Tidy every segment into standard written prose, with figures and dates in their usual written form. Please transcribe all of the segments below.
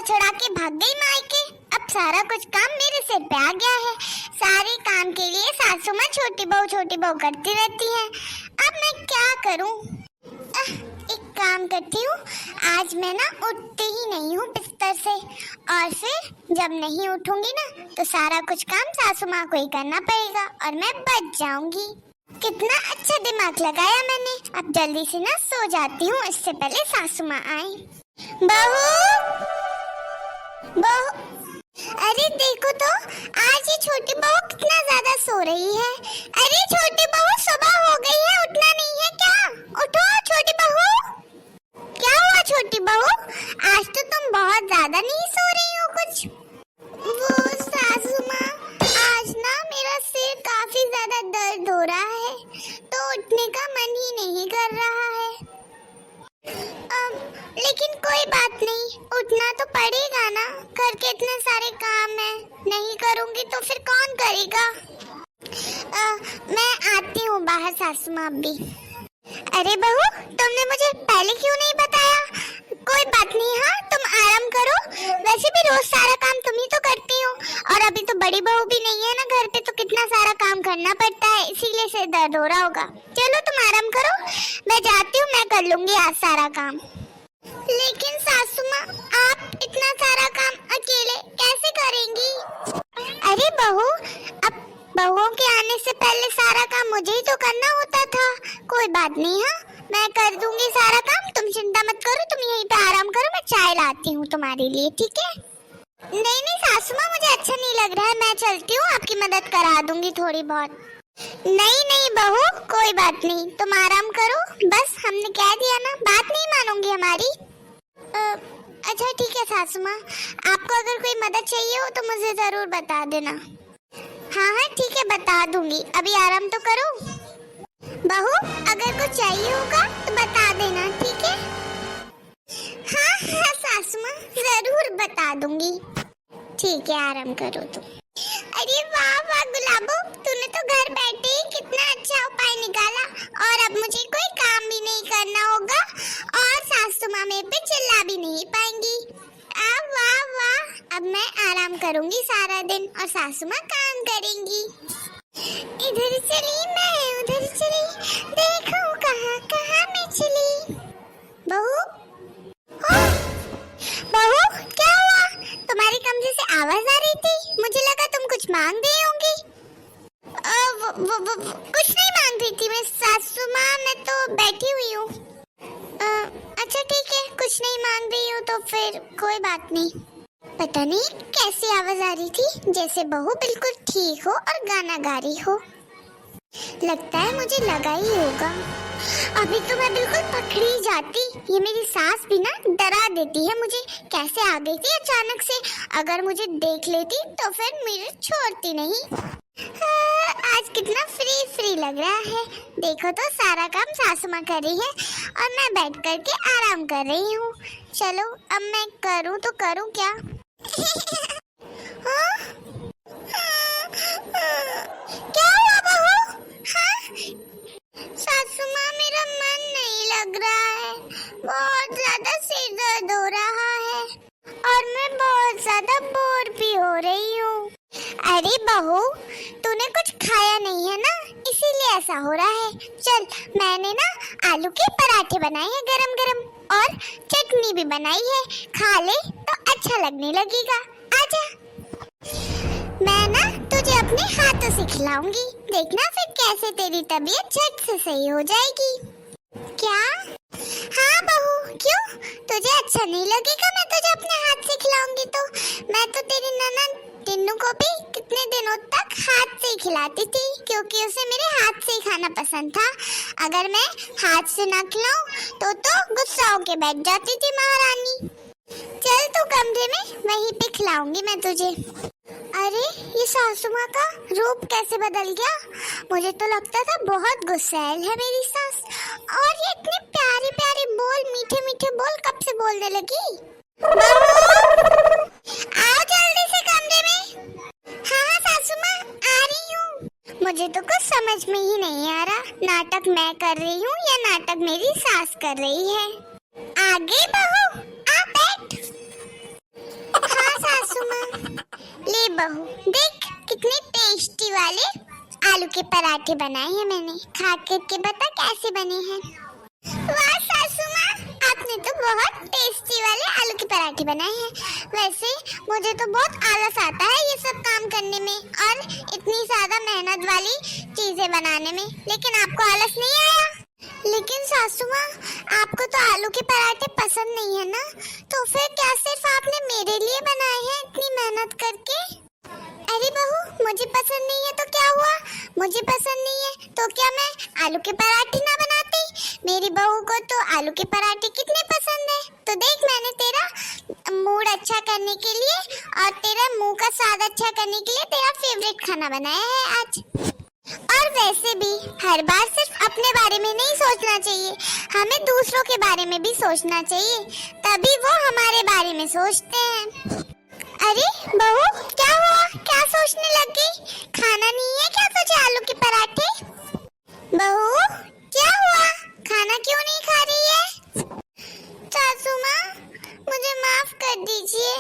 छुड़ा के भाग गई मायके। अब सारा कुछ काम मेरे सिर पे आ गया है। सारे काम के लिए सासू माँ छोटी बहू करती रहती है। अब मैं क्या करूं? एक काम करती हूँ, आज मैं ना उठती ही नहीं हूँ बिस्तर से, और फिर जब नहीं उठूंगी ना तो सारा कुछ काम सासू माँ को ही करना पड़ेगा और मैं बच जाऊंगी। कितना अच्छा दिमाग लगाया मैंने। अब जल्दी से ना सो जाती हूँ इससे पहले सासू माँ आए। बहू, बहू, अरे देखो तो आज ये छोटी बहू कितना ज्यादा सो रही है। अरे छोटी बहू, सुबह हो गई है, उठना नहीं है क्या? उठो छोटी बहू। क्या हुआ छोटी बहू? आज तो तुम बहुत ज्यादा नहीं सो रही हो कुछ। वो सासू माँ, आज ना मेरा सिर काफी ज्यादा दर्द हो रहा है तो उठने का मन ही नहीं कर रहा है। लेकिन कोई बात नहीं, उठना तो पड़ेगा ना। घर के इतने सारे काम है, नहीं करूंगी तो फिर कौन करेगा? मैं आती हूँ बाहर सासू माँ भी। अरे बहू, तुमने मुझे पहले क्यों नहीं बताया? कोई बात नहीं, हाँ तुम आराम करो। वैसे भी रोज सारा काम तुम ही तो करती हो, और अभी तो बड़ी बहू भी नहीं है ना घर पे, तो कितना सारा काम करना पड़ता है, इसीलिए सिर दर्द हो रहा होगा। चलो तुम आराम करो, मैं जाती हूँ, मैं कर लूंगी आज सारा काम। लेकिन सासू माँ, आप इतना सारा काम अकेले कैसे करेंगी? अरे बहू, अब बहुओं के आने से पहले सारा काम मुझे ही तो करना होता था। कोई बात नहीं, हाँ मैं कर दूंगी सारा काम, तुम चिंता मत करो, तुम यहीं पे आराम करो, मैं चाय लाती हूँ तुम्हारे लिए, ठीक है? नहीं नहीं सासू माँ, मुझे अच्छा नहीं लग रहा है, मैं चलती हूँ, आपकी मदद करा दूंगी थोड़ी बहुत। नहीं नहीं बहू, कोई बात नहीं, तुम आराम करो, बस हमने कह दिया ना, बात नहीं मानोगी हमारी। अच्छा ठीक है सासू माँ, आपको अगर कोई मदद चाहिए हो तो मुझे जरूर बता देना। हाँ हाँ ठीक है, बता दूंगी, अभी आराम तो करो। बहू, अगर कुछ चाहिए होगा तो बता देना, ठीक है? हाँ हाँ सासू माँ, जरूर बता दूंगी। ठीक है, आराम करो तुम। अरे वाह वाह गुलाबो, तूने तो घर बैठे ही कितना अच्छा उपाय निकाला, और अब मुझे कोई काम भी नहीं करना होगा और सासू माँ मेरे पे चिल्ला भी नहीं पाएंगी। वाह वाह, अब मैं आराम करूंगी सारा दिन और सासू माँ काम करेंगी। इधर चली मैं उधर चली, देखो कहाँ कहाँ मैं चली। बहू, बहू क्या हुआ? तुम्हारे कमरे से आवाज आ रही थी, मुझे लगा तुम कुछ मांग रही होंगी। कुछ नहीं मांग रही थी मैं सासू माँ, मैं तो बैठी हुई हूँ। अच्छा ठीक है, कुछ नहीं मांग रही हूँ तो फिर कोई बात नहीं। पता नहीं कैसी आवाज आ रही थी, जैसे बहू बिल्कुल ठीक हो और गाना गा रही हो। लगता है मुझे लगा ही होगा। अभी तो मैं बिल्कुल पकड़ी जाती, ये मेरी सास भी ना डरा देती है मुझे, कैसे आ गई थी अचानक से, अगर मुझे देख लेती तो फिर मुझे छोड़ती नहीं। आज कितना फ्री फ्री लग रहा है, देखो तो सारा काम सासू माँ कर रही है और मैं बैठ कर के आराम कर रही हूँ। चलो अब मैं करूँ तो करूँ क्या? क्या हुआ बहू? सासू माँ, मेरा मन नहीं लग रहा है, बहुत ज्यादा सिर दर्द हो रहा है और मैं बहुत ज्यादा बोर भी हो रही हूँ। अरे बहू, तूने कुछ खाया नहीं है ना, इसीलिए ऐसा हो रहा है। चल, मैंने ना आलू के पराठे बनाए हैं गरम गरम, और चटनी भी बनाई है, खा ले तो अच्छा लगने लगेगा। आजा, मैं ना तुझे अपने हाथों से खिलाऊंगी, देखना फिर कैसे तेरी तबीयत झट से सही हो जाएगी। क्या? हाँ बहू, क्यों? तुझे अच्छा नहीं लगेगा मैं तुझे अपने हाथ से खिलाऊंगी तो? मैं तो तेरी ननद टिन्नू को भी कितने दिनों तक हाथ से ही खिलाती थी, क्योंकि उसे मेरे हाथ से ही खाना पसंद था। अगर मैं हाथ से ना खिलाऊं तो गुस्सा होके बैठ जाती थी महारानी। चल तू कमरे में, वहीं पे खिलाऊंगी मैं तुझे। अरे ये सासू माँ का रूप कैसे बदल गया? मुझे तो लगता था बहुत गुस्सैल है मेरी सास, और ये इतने प्यारे प्यारे बोल, मीठे मीठे बोल कब से बोलने लगी? आओ जल्दी से कमरे में। हाँ सासू माँ, आ रही हूँ। मुझे तो कुछ समझ में ही नहीं आ रहा, नाटक मैं कर रही हूँ या नाटक मेरी सास कर रही है। आगे बहू, आ बैठ। सासू माँ। ले बहू, देख कितने टेस्टी वाले आलू के पराठे बनाए हैं मैंने। खा करके बता कैसे बने हैं। वाह सासू माँ, आपने तो बहुत टेस्टी वाले आलू के पराठे बनाए हैं। वैसे मुझे तो बहुत आलस आता है ये सब काम करने में और इतनी ज्यादा मेहनत वाली चीजें बनाने में, लेकिन आपको आलस नहीं आया। लेकिन सासू माँ, आपको तो आलू के पराठे पसंद नहीं है ना, तो फिर क्या सिर्फ आपने मेरे लिए बनाए हैं इतनी मेहनत करके? अरे बहू, मुझे पसंद नहीं है तो क्या हुआ? मुझे पसंद नहीं है तो क्या मैं आलू के पराठे ना बनाती? मेरी बहू को तो आलू के पराठे कितने पसंद है। तो देख, मैंने तेरा मूड अच्छा करने के लिए और तेरा मुंह का स्वाद अच्छा करने के लिए तेरा फेवरेट खाना बनाया है आज। और वैसे भी हर बार सिर्फ अपने बारे में नहीं सोचना चाहिए, हमें दूसरों के बारे में भी सोचना चाहिए, तभी वो हमारे बारे में सोचते हैं। अरे बहू, क्या हुआ? क्या सोचने लग गई? खाना नहीं है क्या तुझे आलू के पराठे? बहू, क्या हुआ? खाना क्यों नहीं खा रही है? सासू माँ, मुझे माफ कर दीजिए।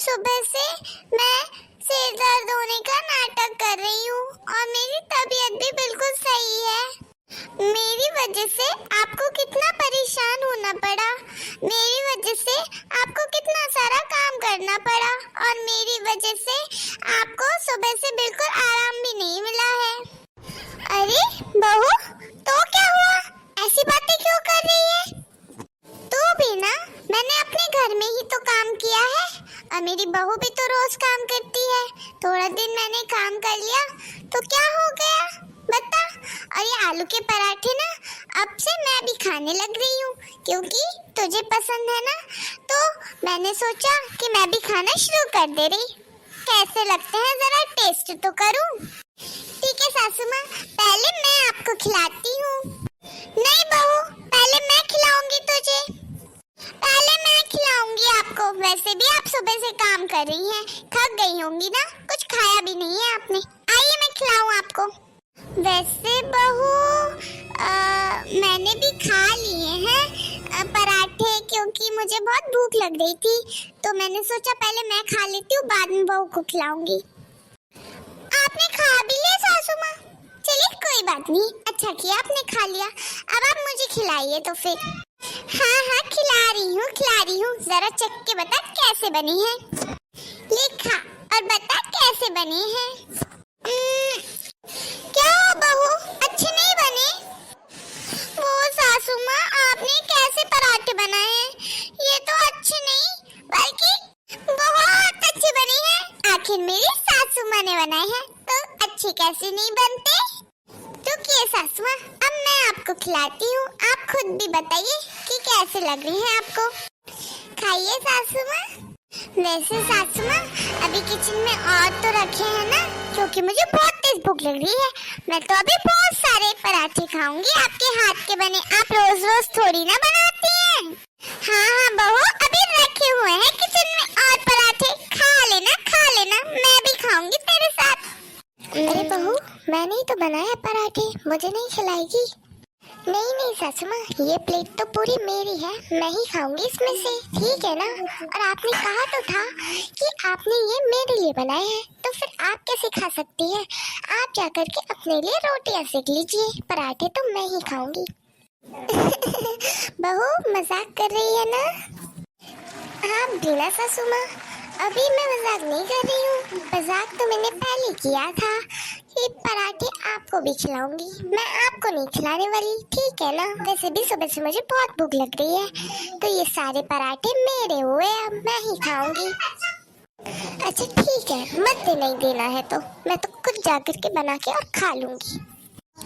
सुबह से मैं सिर दर्द होने का नाटक कर रही हूँ और मेरी तबीयत भी बिल्कुल सही है। मेरी वजह से आपको कितना परेशान होना पड़ा, मेरी वजह से आपको कितना सारा काम करना पड़ा और मेरी वजह से आपको सुबह से बिल्कुल आराम भी नहीं मिला है। अरे बहू, तो क्या हुआ? ऐसी बातें क्यों कर रही है? तू भी ना, मैंने अपने घर में ही तो काम किया है और मेरी बहू भी तो रोज काम करती है। थोड़ा दिन मैंने काम कर लिया तो क्या हो गया बता? और ये आलू के पराठे ना अब से मैं भी खाने लग रही हूँ, क्योंकि तुझे पसंद है ना, तो मैंने सोचा कि मैं भी खाना शुरू कर दे रही। कैसे लगते हैं, जरा टेस्ट तो करूँ। ठीक है सासू माँ, पहले मैं आपको खिलाती हूँ। नहीं बहू, पहले मैं खिलाऊंगी तुझे, पहले मैं खिलाऊंगी आपको। वैसे भी आप सुबह से काम कर रही हैं, थक गई होंगी ना, कुछ खाया भी नहीं है आपने। आइए मैं खिलाऊं आपको। वैसे बहू, मैंने भी खा लिए हैं पराठे, क्योंकि मुझे बहुत भूख लग रही थी, तो मैंने सोचा पहले मैं खा लेती हूँ, बाद में बहू को खिलाऊंगी। आपने खा भी लिया सासू माँ? चलिए कोई बात नहीं, अच्छा किया आपने खा लिया। अब आप मुझे खिलाइए तो फिर। हाँ हाँ, खिला रही हूँ। जरा चख के बता कैसे बनी है। ये खा और बता कैसे बने हैं। क्या हो बहू, अच्छे नहीं बने? वो सासू माँ, आपने कैसे पराठे बनाए हैं? ये तो अच्छे नहीं, बल्कि बहुत अच्छे बने हैं। आखिर मेरी सासू माँ ने बनाए हैं तो अच्छे कैसे नहीं बनते? तो क्या सासू माँ, अब मैं आपको खिलाती हूँ, आप खुद भी बताइए कि कैसे लग रहे हैं आपको। खाइए सासू माँ। वैसे सासू माँ, अभी किचन में और तो रखे हैं ना, क्योंकि मुझे बहुत तेज भूख लग रही है। मैं तो अभी बहुत सारे पराठे खाऊंगी आपके हाथ के बने। आप रोज रोज थोड़ी ना बनाती हैं। हाँ हाँ बहू, अभी रखे हुए हैं किचन में और पराठे, खा लेना, मैं भी खाऊंगी तेरे साथ। अरे बहू, मैंने ही तो बनाया है पराठे, मुझे नहीं खिलाएगी? नहीं सासू माँ, ये प्लेट तो पूरी मेरी है, मैं ही खाऊंगी इसमें से, ठीक है ना? और आपने कहा तो था कि आपने ये मेरे लिए बनाए हैं, तो फिर आप कैसे खा सकती हैं? आप जाकर के अपने लिए रोटियां सेक लीजिए, पराठे तो मैं ही खाऊंगी। बहू मजाक कर रही है ना? हाँ बिना सासू माँ, अभी मैं मजाक नहीं कर रही हूँ, मजाक तो मैंने पहले किया था। ये पराठे आपको भी खिलाऊंगी, मैं आपको नहीं खिलाने वाली, ठीक है ना? वैसे भी सुबह से मुझे बहुत भूख लग रही है, तो ये सारे पराठे मेरे हुए, अब मैं ही खाऊंगी। अच्छा ठीक है, मत नहीं देना है तो मैं तो खुद जाकर के बना के और खा लूंगी।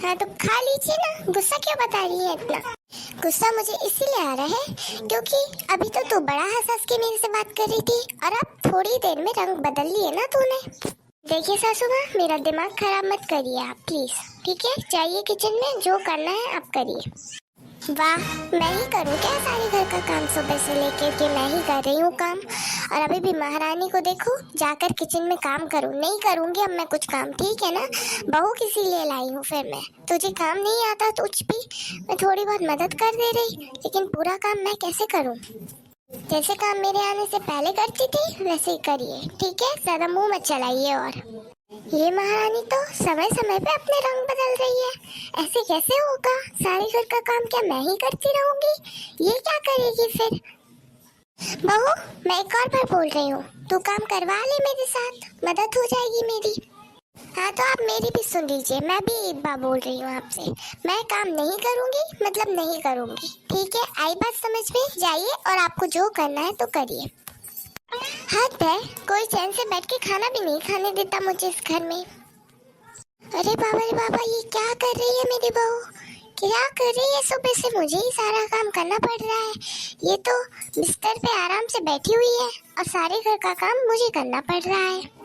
हाँ तो खा लीजिए ना, गुस्सा क्यों बता रही है इतना? गुस्सा मुझे इसीलिए आ रहा है क्योंकि अभी तो तू बड़ा हंस के मेरे से बात कर रही थी और अब थोड़ी देर में रंग बदल लिए ना तूने। देखिए सासू माँ, मेरा दिमाग खराब मत करिए आप प्लीज, ठीक है? जाइए किचन में, जो करना है आप करिए। वाह, मैं ही करूँ क्या सारे घर का काम? सुबह से लेकर के मैं ही कर रही हूँ काम, और अभी भी महारानी को देखो जाकर किचन में काम करूँ। नहीं करूँगी अब मैं कुछ काम, ठीक है ना? बहू किसी लिए लाई हूँ फिर मैं? तुझे काम नहीं आता कुछ भी? मैं थोड़ी बहुत मदद कर दे रही, लेकिन पूरा काम मैं कैसे करूँ? जैसे काम मेरे आने से पहले करती थी वैसे ही करिए, ठीक है? ज्यादा मुंह मत चलाइए। और ये महारानी तो समय समय पे अपने रंग बदल रही है, ऐसे कैसे होगा? सारे घर का काम क्या मैं ही करती रहूंगी? ये क्या करेगी फिर? बहू, मैं एक और बार बोल रही हूँ, तू काम करवा ले मेरे साथ, मदद हो जाएगी मेरी। हाँ तो आप मेरी भी सुन लीजिए, मैं भी एक बार बोल रही हूँ आपसे, मैं काम नहीं करूँगी मतलब नहीं करूँगी, ठीक है? आई बात समझ में? जाइए और आपको जो करना है तो करिए। हद है, कोई चैन से बैठ के खाना भी नहीं खाने देता मुझे इस घर में। अरे बाबा रे बाबा, ये क्या कर रही है मेरी बहू? क्या कर रही है? सुबह से मुझे ही सारा काम करना पड़ रहा है। ये तो बिस्तर पे आराम से बैठी हुई है और सारे घर का काम मुझे करना पड़ रहा है।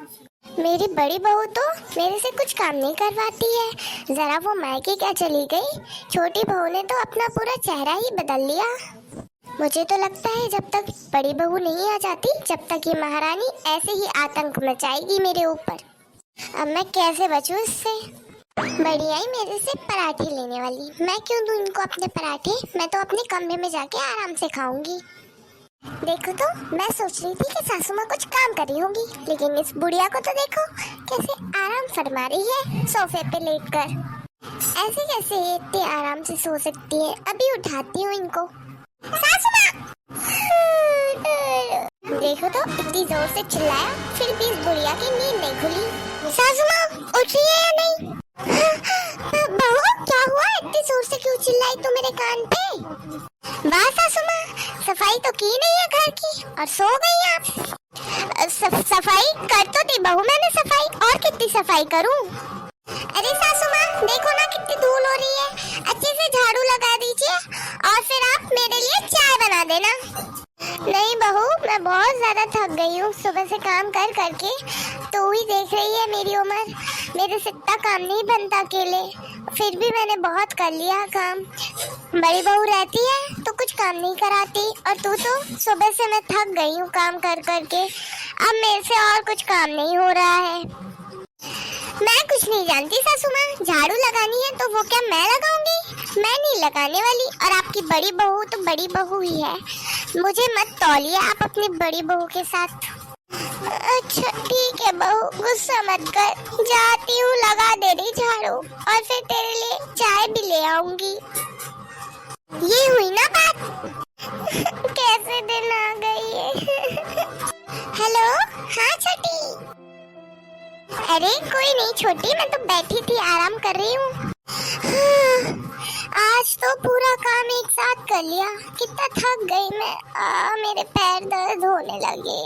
मेरी बड़ी बहू तो मेरे से कुछ काम नहीं करवाती है, जरा वो मायके क्या चली गई, छोटी बहू ने तो अपना पूरा चेहरा ही बदल लिया। मुझे तो लगता है जब तक बड़ी बहू नहीं आ जाती, जब तक ये महारानी ऐसे ही आतंक मचाएगी मेरे ऊपर। अब मैं कैसे बचूं इससे? बड़ी आई मेरे से पराठे लेने वाली, मैं क्यों दूं इनको अपने पराठे? मैं तो अपने कमरे में जाके आराम से खाऊंगी। देखो तो, मैं सोच रही थी कि सासू माँ कुछ काम कर रही होगी, लेकिन इस बुढ़िया को तो देखो कैसे आराम फरमा रही है सोफे पे लेटकर। ऐसे कैसे ये इतने आराम से सो सकती है? अभी उठाती हूँ इनको। सासू माँ! देखो तो, इतनी जोर से चिल्लाया फिर भी इस बुढ़िया की नींद नहीं खुली। सासू माँ उठ रही है या नहीं? बहू, क्या हुआ? इतनी जोर से क्यों चिल्लाई तू मेरे कान पे? वाह सासू माँ, सफाई तो की नहीं है घर की और सो गई आप। सफाई कर तो दी बहू मैंने सफाई, और कितनी सफाई करूं? अरे सासू माँ देखो ना कितनी धूल हो रही है, अच्छे से झाड़ू लगा दीजिए और फिर आप मेरे लिए चाय बना देना। नहीं बहू, मैं बहुत ज्यादा थक गई हूँ सुबह से काम कर करके। तो ही देख रही है मेरी उम्र, मेरे से इतना काम नहीं बनता अकेले, फिर भी मैंने बहुत कर लिया काम। बड़ी बहू रहती है तो कुछ काम नहीं कराती, और तू तो सुबह से मैं थक गई हूँ काम कर करके, अब मेरे से और कुछ काम नहीं हो रहा है। मैं कुछ नहीं जानती सासू माँ, झाड़ू लगानी है तो वो क्या मैं लगाऊंगी? मैं नहीं लगाने वाली, और आपकी बड़ी बहू तो बड़ी बहू ही है, मुझे मत तौलिए आप अपनी बड़ी बहू के साथ। अच्छा ठीक है बहू, गुस्सा मत कर, जाती हूँ लगा दे रही झाड़ू और फिर तेरे लिए चाय भी ले आऊंगी। ये हुई ना बात? कैसे दिन आ गई है। हेलो, हाँ छोटी। अरे कोई नहीं छोटी, मैं तो बैठी थी आराम कर रही हूँ। आज तो पूरा काम एक साथ कर लिया, कितना थक गई मैं। मेरे पैर दर्द होने लगे।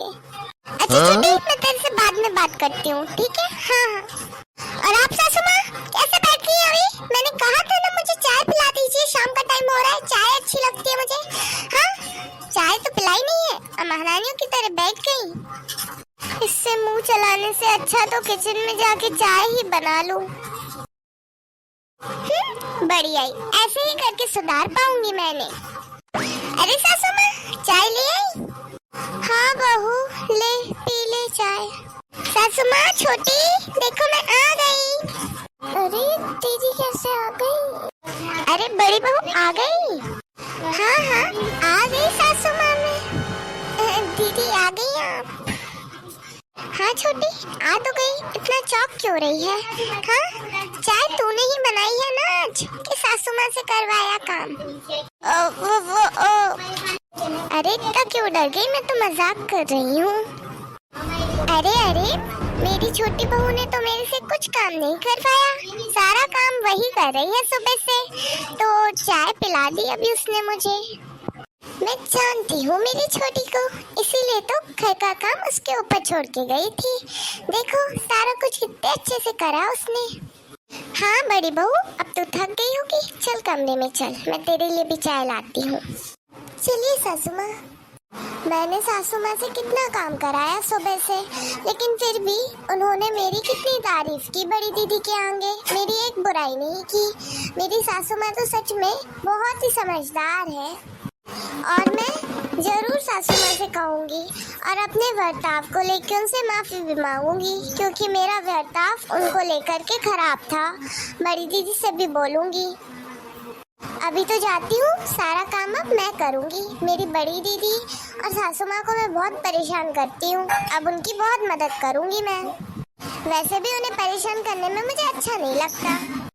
अच्छा छोटी, मैं तेरे से बाद में बात करती हूँ, ठीक है? हाँ। और आप सासू माँ कैसे बैठ गई अभी? मैंने कहा था ना मुझे चाय पिला दीजिए, शाम का टाइम हो रहा है, चाय अच्छी लगती है मुझे। हाँ, चाय तो पिलाई नहीं है और महारानियों की तरह बैठ गई। इससे मुंह चलाने से अच्छा तो किचन में जाके चाय ही बना लूं। बड़ी आई, ऐसे ही करके सुधार पाऊंगी मैंने। अरे सासू माँ चाय ले आई? हाँ बहू, ले पी ले चाय। सासू माँ छोटी देखो मैं आ गई। अरे दीदी कैसे आ गई? अरे बड़ी बहू आ गई? हाँ हाँ आ गई सासू माँ मैं। दीदी आ गई आप? हाँ छोटी आ तो गई, इतना चौक क्यों रही है? हाँ, चाय तूने ही बनाई है ना आज, कि सासू माँ से करवाया काम? अरे इतना क्यों डर गई? मैं तो मजाक कर रही हूँ। अरे अरे, मेरी छोटी बहू ने तो मेरे से कुछ काम नहीं करवाया, सारा काम वही कर रही है सुबह से, तो चाय पिला दी अभी उसने मुझे। मैं जानती हूँ मेरी छोटी को, इसीलिए तो घर का काम उसके ऊपर छोड़ के गई थी। देखो सारा कुछ कितने अच्छे से करा उसने। हाँ बड़ी बहू, अब तो थक गई होगी, चल कमरे में चल, मैं तेरे लिए भी चाय लाती हूँ। चलिए सासू माँ। मैंने सासू माँ से कितना काम कराया सुबह से, लेकिन फिर भी उन्होंने मेरी कितनी तारीफ की बड़ी दीदी के आगे, मेरी एक बुराई नहीं की। मेरी सासू माँ तो सच में बहुत ही समझदार है, और मैं जरूर सासू माँ से कहूँगी और अपने बर्ताव को लेकर उनसे माफी भी मांगूंगी, क्योंकि मेरा बर्ताव उनको लेकर के खराब था। बड़ी दीदी से भी बोलूँगी। अभी तो जाती हूँ, सारा काम अब मैं करूँगी। मेरी बड़ी दीदी और सासू माँ को मैं बहुत परेशान करती हूँ। अब उनकी बहुत मदद करूँगी मैं। वैसे भी उन्हें परेशान करने में मुझे अच्छा नहीं लगता।